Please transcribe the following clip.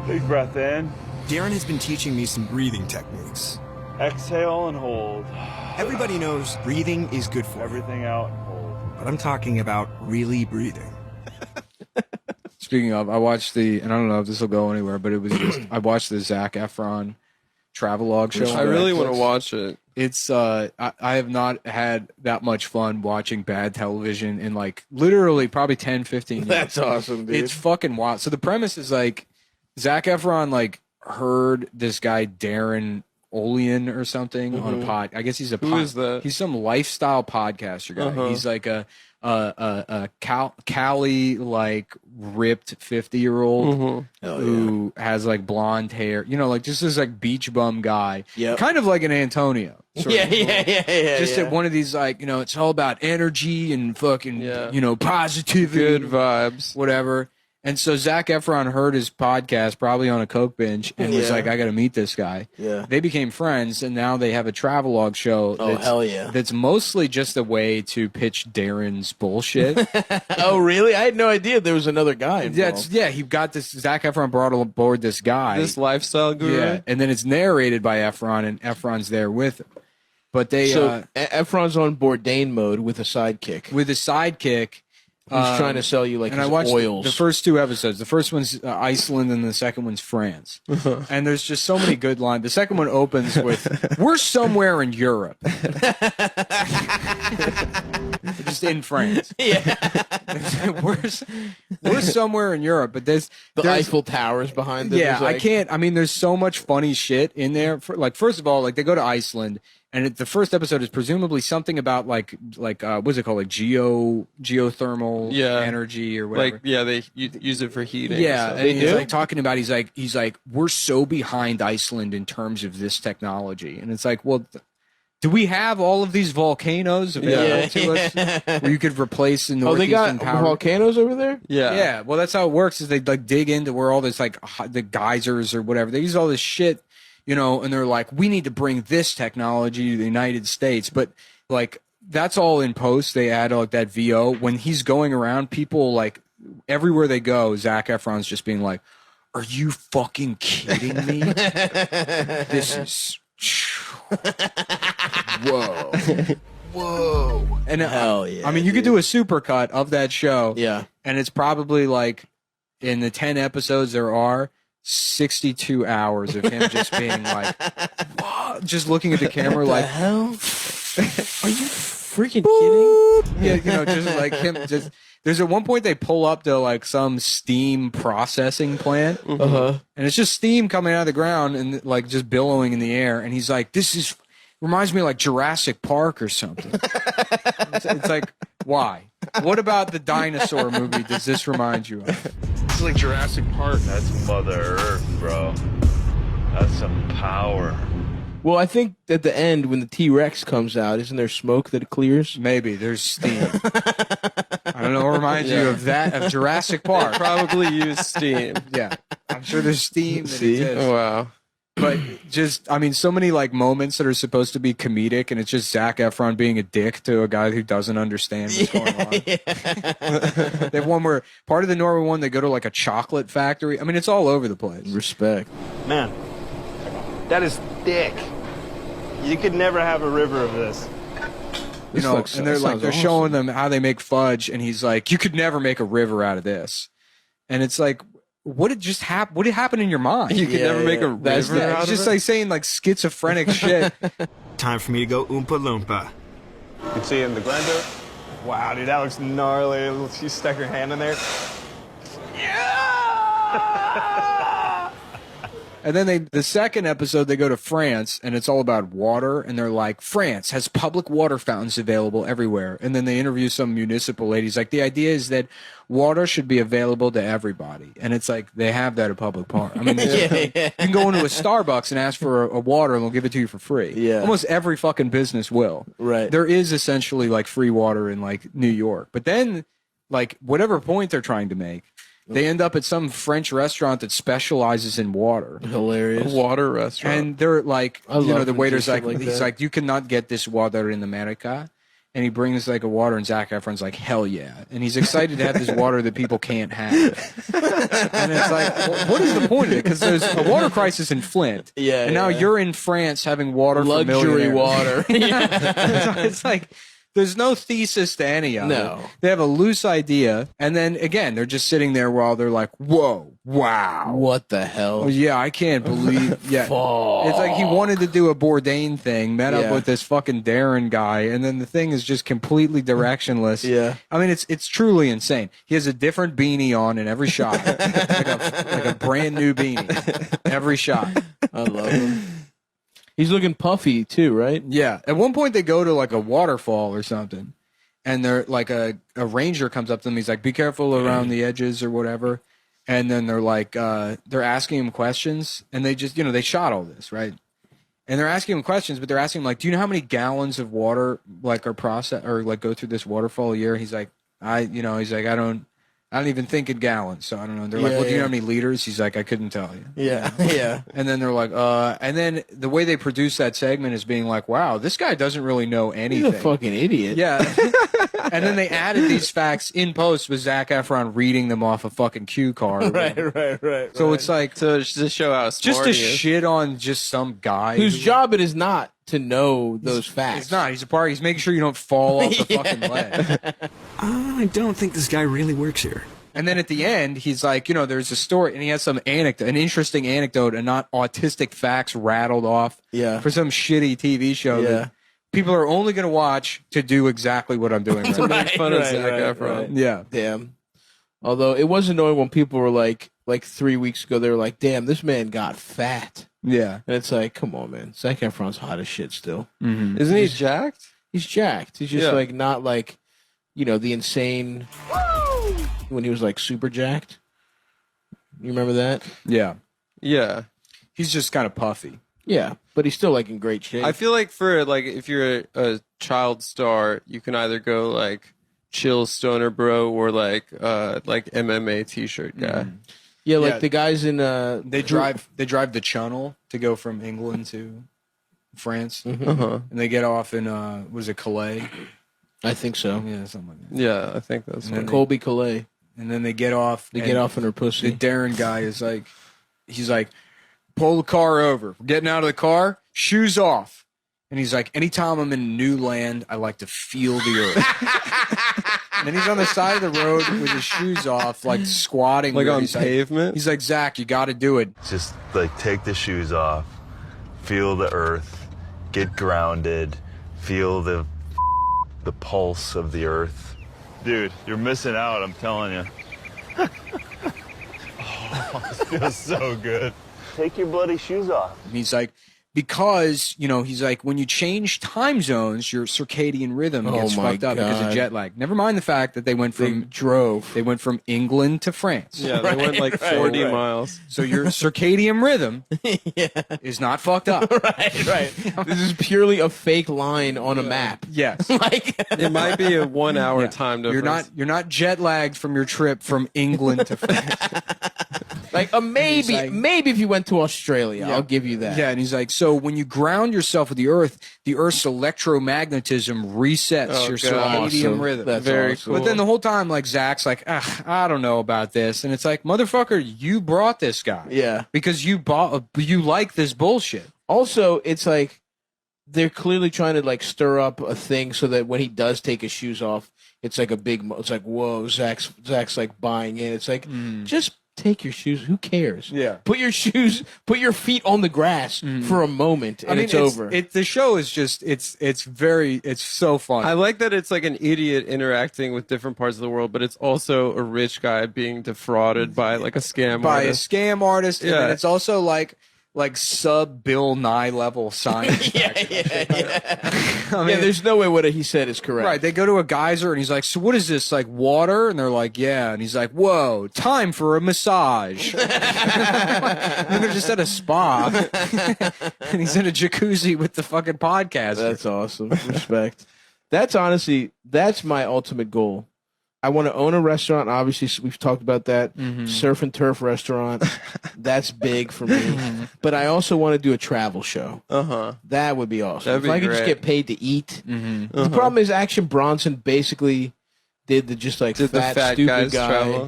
Big breath in. Darren has been teaching me some breathing techniques. Exhale and hold. Everybody knows breathing is good for everything out and hold. But I'm talking about really breathing. Speaking of, I watched and I don't know if this will go anywhere, but it was just, I watched the Zac Efron travelogue show. I really want to watch it. It's, I have not had that much fun watching bad television in like literally probably 10, 15 years. That's awesome, dude. It's fucking wild. So the premise is like Zac Efron like heard this guy Darren Olean or something on a pod. I guess he's a Who is that? He's some lifestyle podcaster guy. He's like a Cali like ripped 50-year-old who has like blonde hair. You know, like just this like beach bum guy. Yeah. Kind of like an Antonio. Sort of. Just Yeah. at one of these like, you know, it's all about energy and fucking you know, positivity. Good vibes. Whatever. And so Zac Efron heard his podcast probably on a Coke binge and was like, I got to meet this guy. Yeah. They became friends, and now they have a travelogue show. Oh, hell yeah. That's mostly just a way to pitch Darren's bullshit. Oh, really? I had no idea there was another guy involved. He got this. Zac Efron brought aboard this guy. This lifestyle guru. Yeah, and then it's narrated by Efron, and Efron's there with him. But they Efron's on Bourdain mode with a sidekick. with a sidekick. He's trying to sell you like And his I watched oils. the first two episodes. The first one's Iceland, and the second one's France. And there's just so many good lines. The second one opens with, "We're somewhere in Europe," just in France. Yeah. we're somewhere in Europe, but there's Eiffel Towers behind them. Yeah, It's like, I can't. I mean, there's so much funny shit in there. First of all, like they go to Iceland, and the first episode is presumably something about like what's it called, like geothermal energy or whatever. Like they use it for heating. Yeah, So. and he's like talking about he's like we're so behind Iceland in terms of this technology, and it's like, well, do we have all of these volcanoes available to us where you could replace the they northeastern got power? volcanoes over there? Yeah. Well, that's how it works. Is they like dig into where all this like the geysers or whatever. They use all this shit, you know, and they're like, we need to bring this technology to the United States, but like that's all in post. They add like that VO when he's going around. People like everywhere they go, Zac Efron's just being like, "Are you fucking kidding me? This is." Whoa. And Hell yeah, I mean, you could do a supercut of that show. Yeah. And it's probably like in the 10 episodes there are 62 hours of him just being like, "Whoa," just looking at the camera like, hell? Are you freaking kidding? yeah, you know, just like him. Just there's at one point they pull up to like some steam processing plant, and it's just steam coming out of the ground and like just billowing in the air. And he's like, "This reminds me of like Jurassic Park or something." It's like, why? What about the dinosaur movie does this remind you of? It's like Jurassic Park. That's Mother Earth, bro. That's some power. Well, I think at the end when the T-Rex comes out, isn't there smoke that it clears? Maybe there's steam. I don't know what reminds you of that, of Jurassic Park. Probably use steam. Yeah, I'm sure there's steam that See? exists. Oh, wow. But just, I mean, so many like moments that are supposed to be comedic, and it's just Zac Efron being a dick to a guy who doesn't understand what's going on. They have one where part of the Norway one, they go to like a chocolate factory. I mean, it's all over the place. Respect. Man, that is thick. You could never have a river of this. You know, and they're showing them how they make fudge, and he's like, "You could never make a river out of this," and it's like, what did just happen? What did happen in your mind? You could never make a river It's out of just it? like saying like schizophrenic shit. Time for me to go Oompa Loompa. You can see it in the blender. Wow, dude, that looks gnarly. She stuck her hand in there. And then the second episode, they go to France, and it's all about water. And they're like, France has public water fountains available everywhere. And then they interview some municipal ladies. Like, the idea is that water should be available to everybody. And it's like, they have that at public park. I mean, you can go into a Starbucks and ask for a water, and they'll give it to you for free. Yeah. Almost every fucking business will. Right. There is essentially, like, free water in, like, New York. But then, like, whatever point they're trying to make, they end up at some French restaurant that specializes in water. Hilarious. A water restaurant. And they're like, I you know, love the when waiter's they do like, stuff like he's that. like, you cannot get this water in America. and he brings like a water, and Zac Efron's like, hell yeah, and he's excited to have this water that people can't have. And it's like, what is the point of it? Because there's a water crisis in Flint, and now you're in France having water for luxury millionaires. water. It's like there's no thesis to any of No. it. They have a loose idea, and then again, they're just sitting there while they're like, whoa, wow. What the hell? Oh, yeah, I can't believe. Yeah, it's like he wanted to do a Bourdain thing, met up with this fucking Darren guy, and then the thing is just completely directionless. Yeah. I mean, it's truly insane. He has a different beanie on in every shot, like a brand new beanie, every shot. I love him. He's looking puffy too, right? Yeah. At one point, they go to like a waterfall or something, and they're like a ranger comes up to them. He's like, "Be careful around the edges or whatever." And then they're like, they're asking him questions, and they just, they shot all this, right? And they're asking him questions, but they're asking him like, "Do you know how many gallons of water like are processed or like go through this waterfall a year?" He's like, he's like, I don't even think in gallons, so I don't know. They're like, well, do you know how many liters? He's like, I couldn't tell you. Yeah, yeah. And then they're like, and then the way they produce that segment is being like, wow, this guy doesn't really know anything. He's a fucking idiot. Yeah. And then they added these facts in post with Zac Efron reading them off a fucking cue card. Right. So it's like, So just to show how smart just to he is. shit on just some guy. Whose job it is not to know those facts. It's not. He's making sure you don't fall off the fucking ledge. I don't think this guy really works here. And then at the end, he's like, there's a story, and he has some anecdote, an interesting anecdote, and not autistic facts rattled off for some shitty TV show that people are only going to watch to do exactly what I'm doing right now. Make fun of Zac Efron. Yeah. Damn. Although it was annoying when people were like 3 weeks ago, they were like, damn, this man got fat. Yeah. And it's like, come on, man. Zac Efron's hot as shit still. Mm-hmm. Isn't he jacked? He's jacked. He's just like not like, the insane when he was like super jacked. You remember that? Yeah. Yeah. He's just kind of puffy. Yeah, but he's still like in great shape. I feel like for like if you're a child star, you can either go like chill stoner bro or like MMA t-shirt guy. Yeah, like Yeah. the guys in They drive the Channel to go from England to France, Uh-huh. and they get off in was it Calais? I think so. Yeah, something like that. Yeah, I think that's And what then Colby Calais. And then they get off. They and get off in her The pussy. Darren guy is like, he's like, pull the car over. We're getting out of the car, shoes off. And he's like, anytime I'm in new land, I like to feel the earth. And then he's on the side of the road with his shoes off, like squatting. like there. on He's pavement. He's like, Zach, you got to do it. Just like take the shoes off, feel the earth, get grounded, feel the pulse of the earth. Dude, you're missing out, I'm telling you. Oh, this feels so good. Take your bloody shoes off. And he's like, because, he's like, when you change time zones, your circadian rhythm gets my fucked up because of God. jet lag. Never mind the fact that they went from drove. England to France. Yeah, they went like 40 miles. So your circadian rhythm is not fucked up. Right. This is purely a fake line on a map. Yes. Like It might be a 1 hour time difference. You're not jet lagged from your trip from England to France. maybe like- maybe if you went to Australia, I'll give you that. Yeah, and he's like, so when you ground yourself with the Earth's electromagnetism resets Oh, your God. circadian Awesome. rhythm. That's Very awesome. But then the whole time, like, Zach's like, I don't know about this. And it's like, motherfucker, you brought this guy. Yeah. Because you like this bullshit. Also, it's like they're clearly trying to like stir up a thing so that when he does take his shoes off, it's like a big. It's like, whoa, Zach's like buying in. It's like just take your shoes. Who cares? Yeah. Put your feet on the grass for a moment, and it's over. The show is just, it's so fun. I like that it's like an idiot interacting with different parts of the world, but it's also a rich guy being defrauded by like a scam by artist. a scam artist, and Yeah. then it's also like sub Bill Nye level science. I mean, There's no way what he said is correct. right. They go to a geyser, and he's like, "So what is this? Like water?" And they're like, "Yeah." And he's like, "Whoa, time for a massage." And they're just at a spa, and he's in a jacuzzi with the fucking podcast. That's awesome. Respect. That's my ultimate goal. I want to own a restaurant. Obviously, we've talked about that. Mm-hmm. Surf and turf restaurant. That's big for me. But I also want to do a travel show. That would be awesome. That'd if be I could just great. get paid to eat. Mm-hmm. The problem is Action Bronson basically did the just like Did the fat fat stupid guys guy. travel?